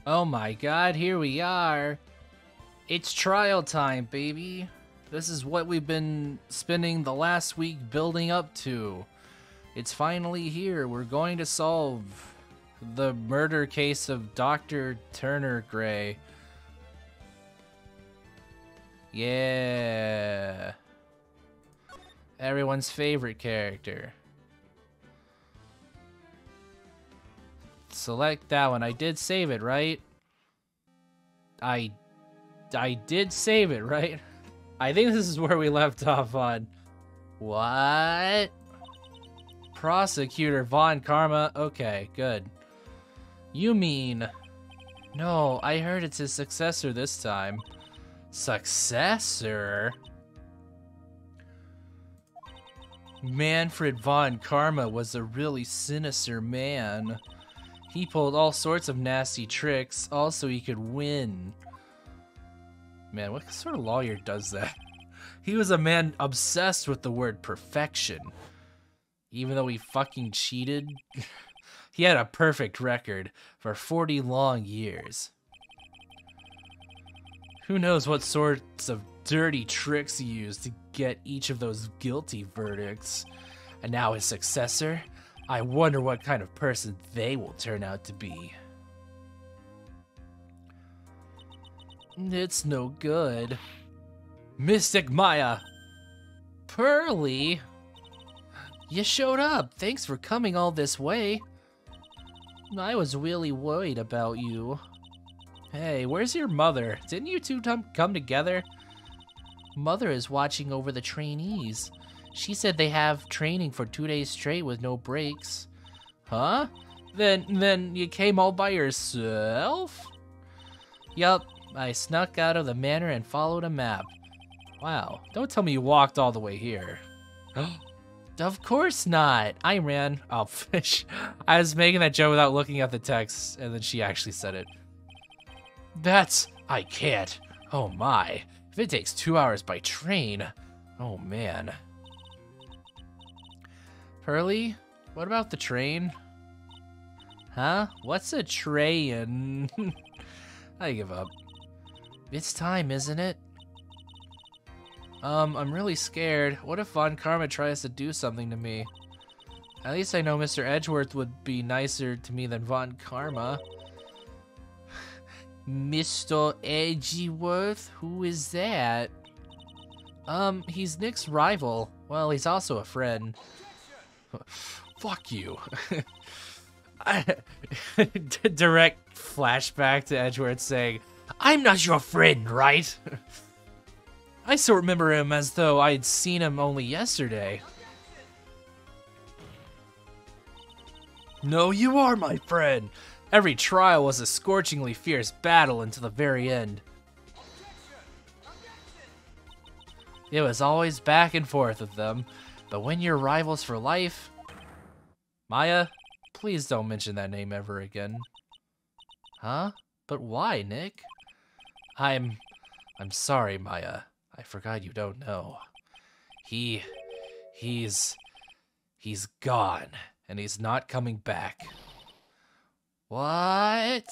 Oh my god, here we are. It's trial time, baby. This is what we've been spending the last week building up to. It's finally here. We're going to solve the murder case of Dr. Turner Gray. Yeah. Everyone's favorite character. Select that one. I did save it, right? I did save it, right? I think this is where we left off on. What? Prosecutor Von Karma. Okay, good. You mean... No, I heard it's his successor this time. Successor? Manfred Von Karma was a really sinister man. He pulled all sorts of nasty tricks, all so he could win. Man, what sort of lawyer does that? He was a man obsessed with the word perfection. Even though he fucking cheated, he had a perfect record for 40 long years. Who knows what sorts of dirty tricks he used to get each of those guilty verdicts. And now his successor? I wonder what kind of person they will turn out to be. It's no good. Mystic Maya! Pearly? You showed up. Thanks for coming all this way. I was really worried about you. Hey, where's your mother? Didn't you two come together? Mother is watching over the trainees. She said they have training for 2 days straight with no breaks. Huh? Then you came all by yourself? Yup, I snuck out of the manor and followed a map. Wow, don't tell me you walked all the way here. Of course not. I ran. Oh, fish. I was making that joke without looking at the text, and then she actually said it. I can't. Oh my. If it takes 2 hours by train. Oh man. Pearly, what about the train? Huh? What's a train? I give up. It's time, isn't it? I'm really scared. What if Von Karma tries to do something to me? At least I know Mr. Edgeworth would be nicer to me than Von Karma. Mr. Edgeworth? Who is that? He's Nick's rival. Well, he's also a friend. Fuck you. Direct flashback to Edgeworth saying, I'm not your friend, right? I still remember him as though I had seen him only yesterday. No, you are my friend. Every trial was a scorchingly fierce battle until the very end. It was always back and forth with them, but when you're rivals for life... Maya, please don't mention that name ever again. Huh? But why, Nick? I'm sorry, Maya. I forgot you don't know. He's gone, and he's not coming back. What?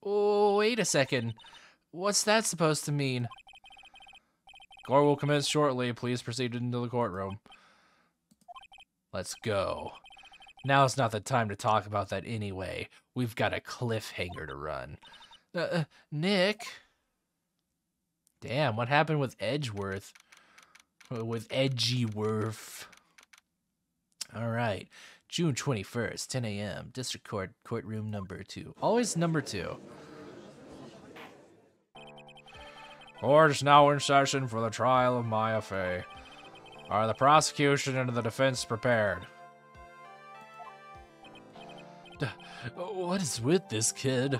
Oh, wait a second. What's that supposed to mean? Court will commence shortly. Please proceed into the courtroom. Let's go. Now's not the time to talk about that anyway. We've got a cliffhanger to run. Nick? Damn, what happened with Edgeworth? With Edgeworth. Alright. June 21st, 10 a.m. District Court, courtroom number 2. Always number 2. Court is now in session for the trial of Maya Fey. Are the prosecution and the defense prepared? What is with this kid?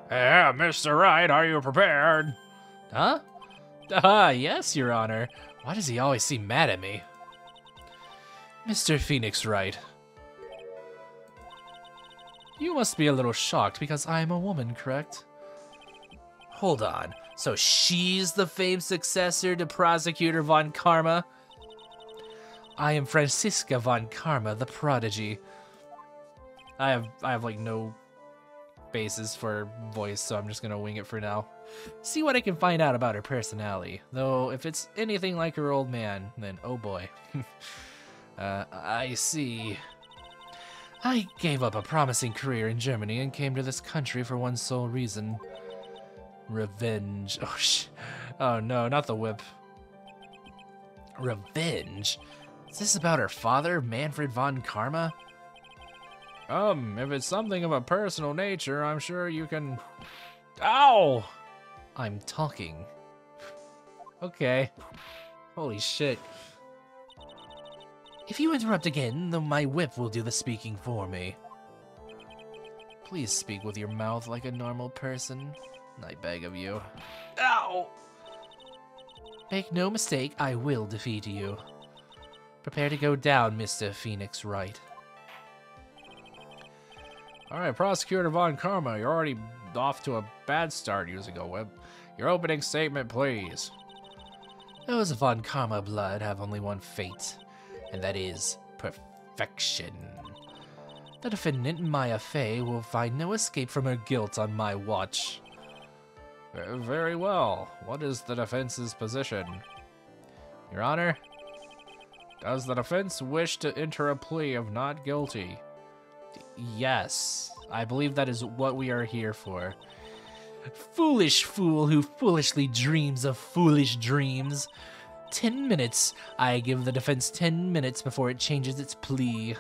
Yeah, Mr. Wright, are you prepared? Huh? Yes, Your Honor. Why does he always seem mad at me? Mr. Phoenix Wright. You must be a little shocked because I am a woman, correct? Hold on. So she's the famed successor to Prosecutor Von Karma? I am Franziska Von Karma, the prodigy. I have like no basis for voice, so I'm just gonna wing it for now. See what I can find out about her personality. Though, if it's anything like her old man, then oh boy. I see. I gave up a promising career in Germany and came to this country for one sole reason. Revenge. Oh no, not the whip. Revenge? Is this about her father, Manfred von Karma? If it's something of a personal nature, I'm sure you can... Ow! I'm talking. Okay. Holy shit. If you interrupt again, then my whip will do the speaking for me. Please speak with your mouth like a normal person. I beg of you. Ow! Make no mistake, I will defeat you. Prepare to go down, Mr. Phoenix Wright. Alright, Prosecutor Von Karma, you're already off to a bad start using a whip. Your opening statement, please. Those Von Karma blood have only one fate, and that is perfection. The defendant, Maya Fey, will find no escape from her guilt on my watch. Very well. What is the defense's position? Your Honor, does the defense wish to enter a plea of not guilty? Yes, I believe that is what we are here for. Foolish fool who foolishly dreams of foolish dreams. 10 minutes. I give the defense 10 minutes before it changes its plea.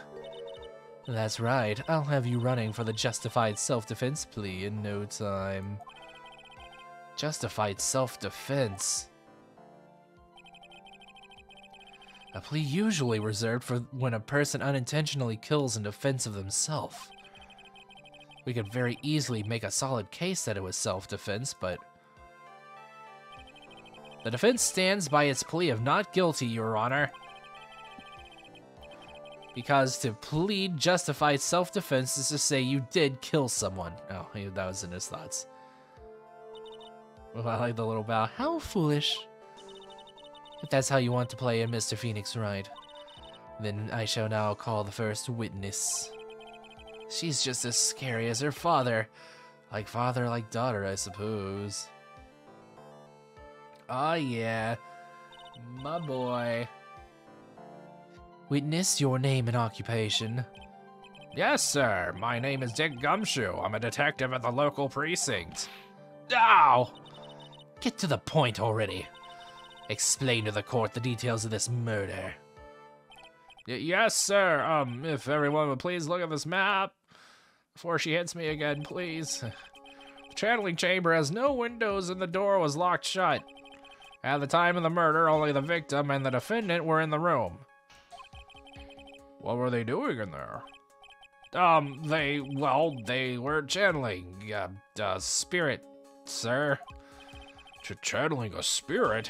That's right. I'll have you running for the justified self-defense plea in no time. Justified self-defense. A plea usually reserved for when a person unintentionally kills in defense of themselves. We could very easily make a solid case that it was self-defense, but... The defense stands by its plea of not guilty, Your Honor. Because to plead justified self-defense is to say you did kill someone. Oh, that was in his thoughts. Well, I like the little bow. How foolish. If that's how you want to play it, Mr. Phoenix Wright, then I shall now call the first witness. She's just as scary as her father. Like father, like daughter, I suppose. Oh yeah, my boy. Witness, your name and occupation. Yes, sir. My name is Dick Gumshoe. I'm a detective at the local precinct. Ow! Get to the point already. Explain to the court the details of this murder. Yes, sir. If everyone would please look at this map before she hits me again, please. The channeling chamber has no windows and the door was locked shut. At the time of the murder, only the victim and the defendant were in the room. What were they doing in there? They were channeling, spirit, sir. Channeling a spirit?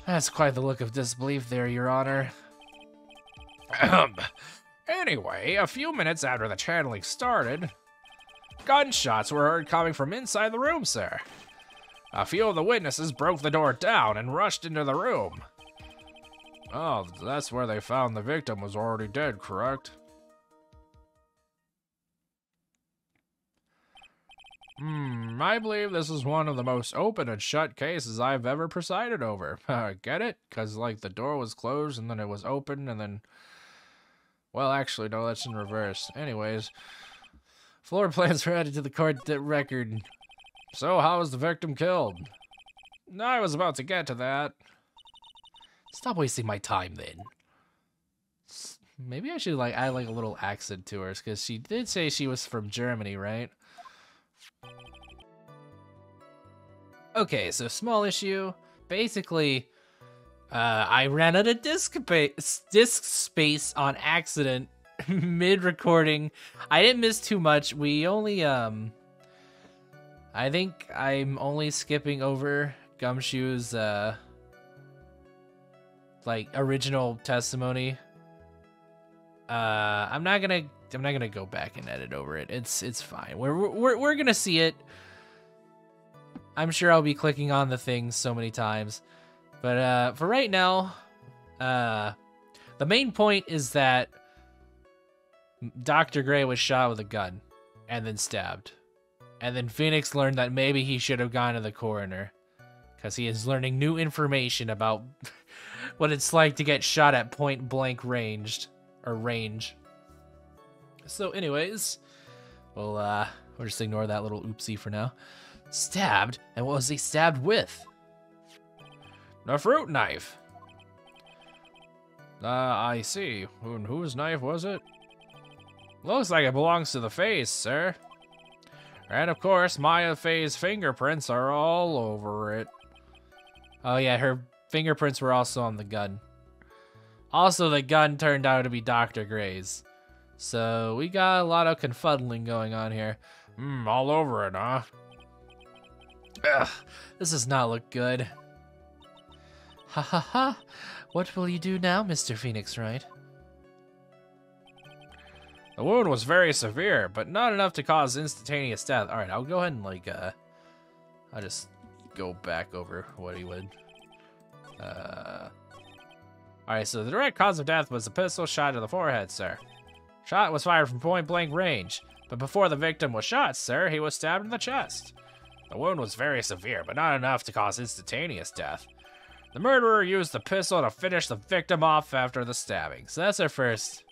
That's quite the look of disbelief there, Your Honor. Anyway, a few minutes after the channeling started, gunshots were heard coming from inside the room, sir. A few of the witnesses broke the door down and rushed into the room. Oh, that's where they found the victim was already dead, correct? I believe this is one of the most open and shut cases I've ever presided over. Get it? Because, like, the door was closed and then it was open and then... Well, actually, no, that's in reverse. Anyways, floor plans were added to the court record. So, how was the victim killed? I was about to get to that. Stop wasting my time, then. Maybe I should, like, add, like, a little accent to hers, because she did say she was from Germany, right? Okay, so small issue. Basically, I ran out of disk space on accident mid-recording. I didn't miss too much. We only, I think I'm only skipping over Gumshoe's, like, original testimony. I'm not gonna go back and edit over it. It's fine. We're gonna see it. I'm sure I'll be clicking on the things so many times. But for right now, the main point is that Dr. Gray was shot with a gun and then stabbed. And then Phoenix learned that maybe he should have gone to the coroner. Because he is learning new information about what it's like to get shot at point blank range. So anyways, we'll just ignore that little oopsie for now. Stabbed? And what was he stabbed with? A fruit knife. I see. Whose knife was it? Looks like it belongs to the face, sir. And of course, Maya Faye's fingerprints are all over it. Oh yeah, her fingerprints were also on the gun. Also, the gun turned out to be Dr. Gray's. So we got a lot of confuddling going on here. All over it, huh? Ugh, this does not look good. Ha ha ha. What will you do now, Mr. Phoenix Wright? The wound was very severe, but not enough to cause instantaneous death. Alright, I'll go ahead and I'll just go back over what he would. Alright, so the direct cause of death was a pistol shot to the forehead, sir. Shot was fired from point-blank range, but before the victim was shot, sir, he was stabbed in the chest. The wound was very severe, but not enough to cause instantaneous death. The murderer used the pistol to finish the victim off after the stabbing. So that's our first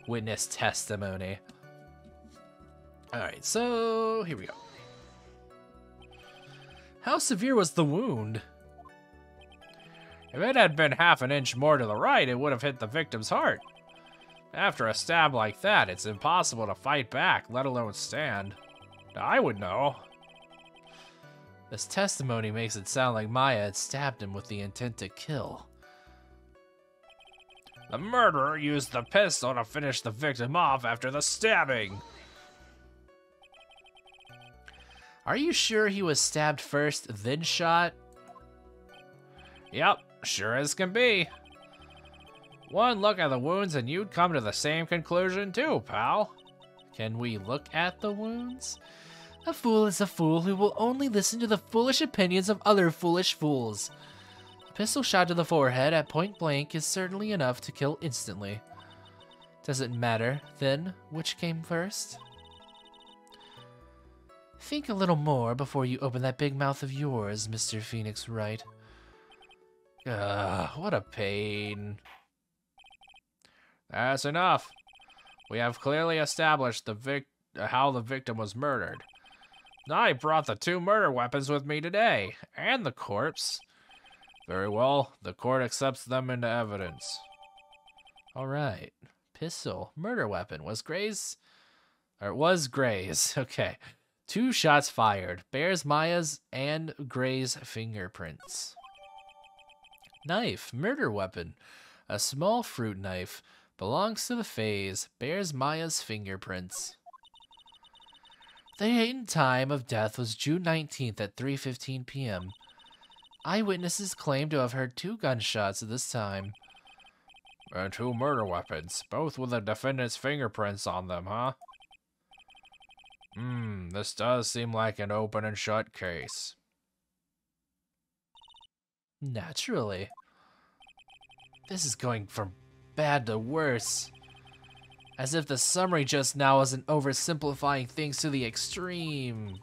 witness testimony. Alright, so here we go. How severe was the wound? If it had been half an inch more to the right, it would have hit the victim's heart. After a stab like that, it's impossible to fight back, let alone stand. I would know. This testimony makes it sound like Maya had stabbed him with the intent to kill. The murderer used the pistol to finish the victim off after the stabbing. Are you sure he was stabbed first, then shot? Yep, sure as can be. One look at the wounds and you'd come to the same conclusion too, pal. Can we look at the wounds? A fool is a fool who will only listen to the foolish opinions of other foolish fools. A pistol shot to the forehead at point blank is certainly enough to kill instantly. Does it matter, then, which came first? Think a little more before you open that big mouth of yours, Mr. Phoenix Wright. What a pain. That's enough. We have clearly established how the victim was murdered. I brought the 2 murder weapons with me today, and the corpse. Very well, the court accepts them into evidence. Alright. Pistol, murder weapon. Was Gray's? Or it was Gray's. Okay. 2 shots fired. Bears Maya's and Gray's fingerprints. Knife, murder weapon. A small fruit knife. Belongs to the Fays. Bears Maya's fingerprints. The date and time of death was June 19th at 3:15 p.m. Eyewitnesses claim to have heard 2 gunshots at this time. And 2 murder weapons, both with the defendant's fingerprints on them, huh? This does seem like an open and shut case. Naturally. This is going from bad to worse. As if the summary just now wasn't oversimplifying things to the extreme.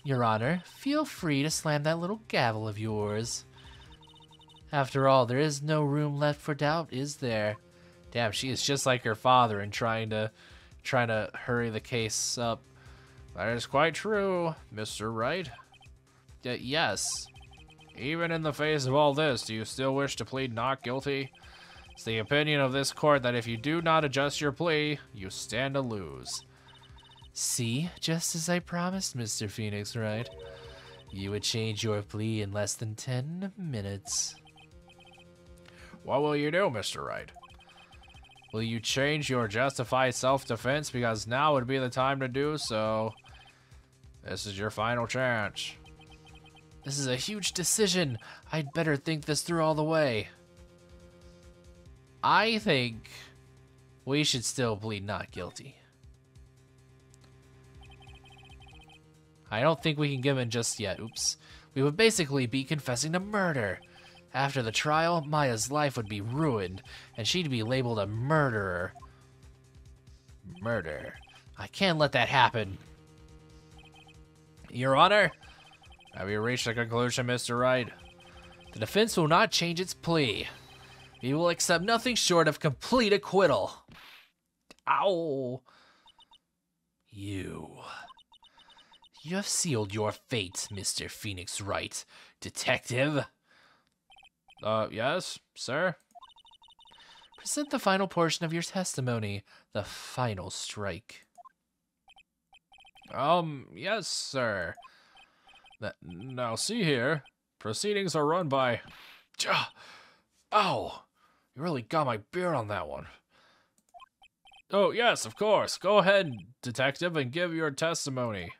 Your Honor, feel free to slam that little gavel of yours. After all, there is no room left for doubt, is there? Damn, she is just like her father in trying to hurry the case up. That is quite true, Mr. Wright. Yes. Even in the face of all this, do you still wish to plead not guilty? It's the opinion of this court that if you do not adjust your plea, you stand to lose. See, just as I promised, Mr. Phoenix Wright. You would change your plea in less than 10 minutes. What will you do, Mr. Wright? Will you change your justified self-defense because now would be the time to do so? This is your final chance. This is a huge decision. I'd better think this through all the way. I think we should still plead not guilty. I don't think we can give in just yet. Oops. We would basically be confessing to murder. After the trial, Maya's life would be ruined, and she'd be labeled a murderer. Murder. I can't let that happen. Your Honor, Have you reached a conclusion, Mr. Wright? the defense will not change its plea. We will accept nothing short of complete acquittal. Ow. You have sealed your fate, Mr. Phoenix Wright, detective. Yes, sir? Present the final portion of your testimony, the final strike. Yes, sir. Now, see here. Proceedings are run by... Ow! You really got my beard on that one. Oh, yes, of course. Go ahead, detective, and give your testimony.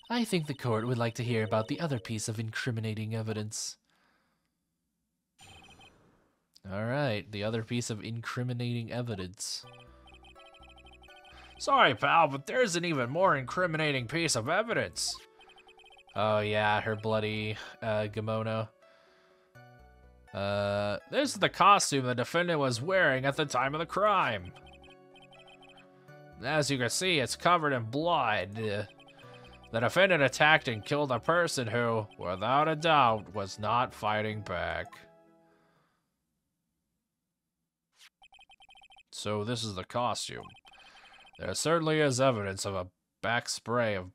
I think the court would like to hear about the other piece of incriminating evidence. Alright, the other piece of incriminating evidence. Sorry, pal, but there's an even more incriminating piece of evidence. Oh yeah, her bloody kimono. This is the costume the defendant was wearing at the time of the crime. As you can see, it's covered in blood. The defendant attacked and killed a person who, without a doubt, was not fighting back. So this is the costume. There certainly is evidence of a back spray of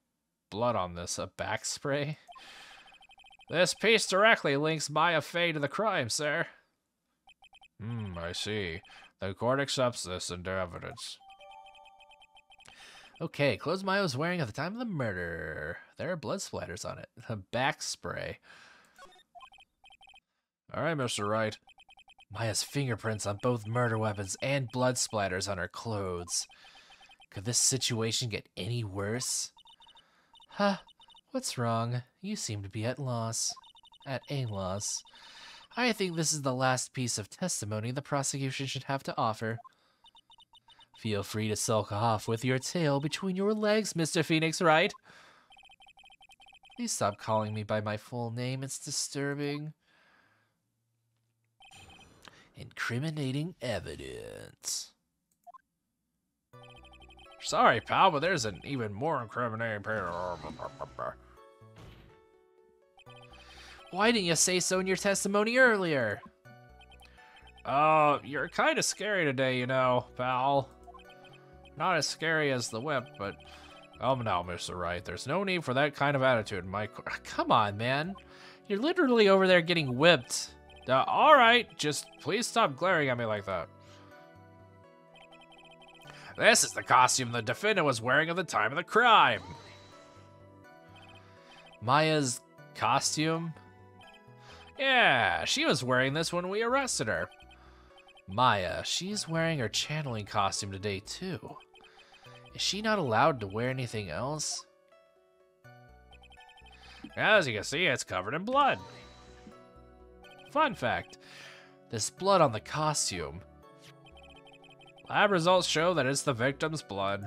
blood on this. A back spray? This piece directly links Maya Fey to the crime, sir. I see. The court accepts this into evidence. Okay, clothes Maya was wearing at the time of the murder. There are blood splatters on it. A back spray. All right, Mr. Wright. Maya's fingerprints on both murder weapons and blood splatters on her clothes. Could this situation get any worse? Huh, what's wrong? You seem to be at loss. At a loss. I think this is the last piece of testimony the prosecution should have to offer. Feel free to sulk off with your tail between your legs, Mr. Phoenix Wright. Please stop calling me by my full name, it's disturbing. Incriminating evidence. Sorry, pal, but there's an even more incriminating... Why didn't you say so in your testimony earlier? You're kind of scary today, you know, pal. Not as scary as the whip, but... no, Mr. Wright, there's no need for that kind of attitude in my... Come on, man. You're literally over there getting whipped. Alright, just please stop glaring at me like that. This is the costume the defendant was wearing at the time of the crime. Maya's costume? Yeah, she was wearing this when we arrested her. Maya, she's wearing her channeling costume today, too. Is she not allowed to wear anything else? As you can see, it's covered in blood. Fun fact, this blood on the costume. Lab results show that it's the victim's blood.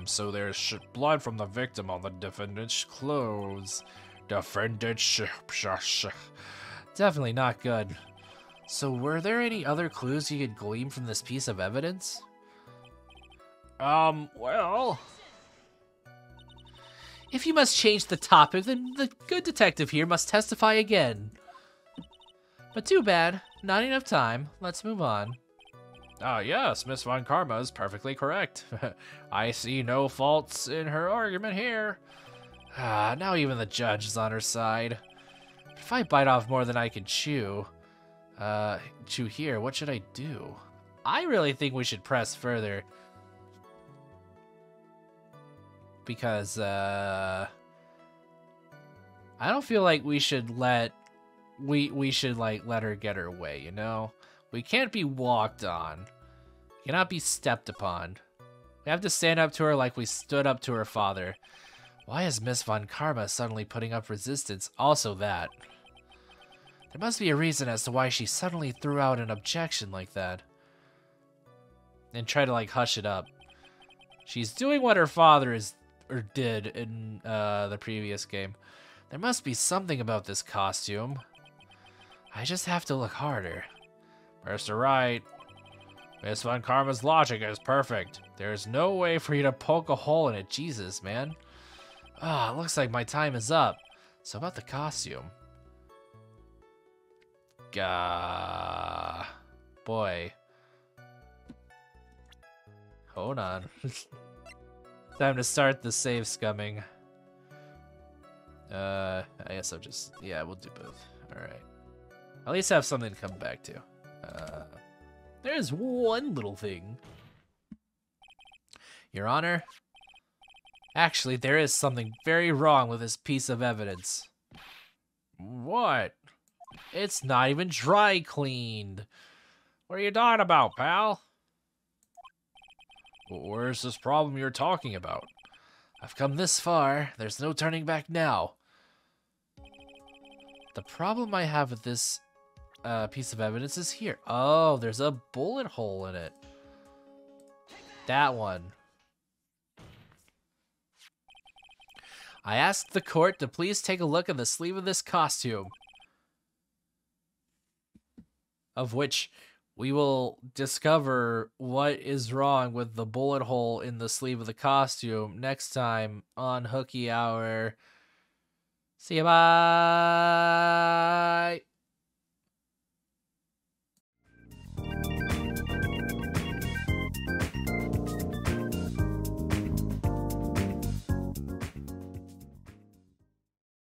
So there's blood from the victim on the defendant's clothes. Definitely not good. So were there any other clues you could glean from this piece of evidence? Well... If you must change the topic, then the good detective here must testify again. But too bad, not enough time. Let's move on. Yes, Miss Von Karma is perfectly correct. I see no faults in her argument here. Now even the judge is on her side. If I bite off more than I can chew here, what should I do? I really think we should press further. Because, I don't feel like we should let her get her way, you know? We can't be walked on. Cannot be stepped upon. We have to stand up to her like we stood up to her father. Why is Miss Von Karma suddenly putting up resistance? Also that. There must be a reason as to why she suddenly threw out an objection like that. And try to, like, hush it up. She's doing what her father did in the previous game. There must be something about this costume. I just have to look harder. Mr. Wright, Miss Von Karma's logic is perfect. There's no way for you to poke a hole in it. Jesus, man. Ah, it looks like my time is up. So about the costume. Gah. Boy. Hold on. Time to start the save scumming. I guess I'll just... Yeah, we'll do both. Alright. At least have something to come back to. There's one little thing. Your Honor? Actually, there is something very wrong with this piece of evidence. What? It's not even dry cleaned. What are you talking about, pal? Where's this problem you're talking about? I've come this far. There's no turning back now. The problem I have with this piece of evidence is here. Oh, there's a bullet hole in it. That one. I asked the court to please take a look at the sleeve of this costume. Of which we will discover what is wrong with the bullet hole in the sleeve of the costume next time on Hooky Hour. See you, bye!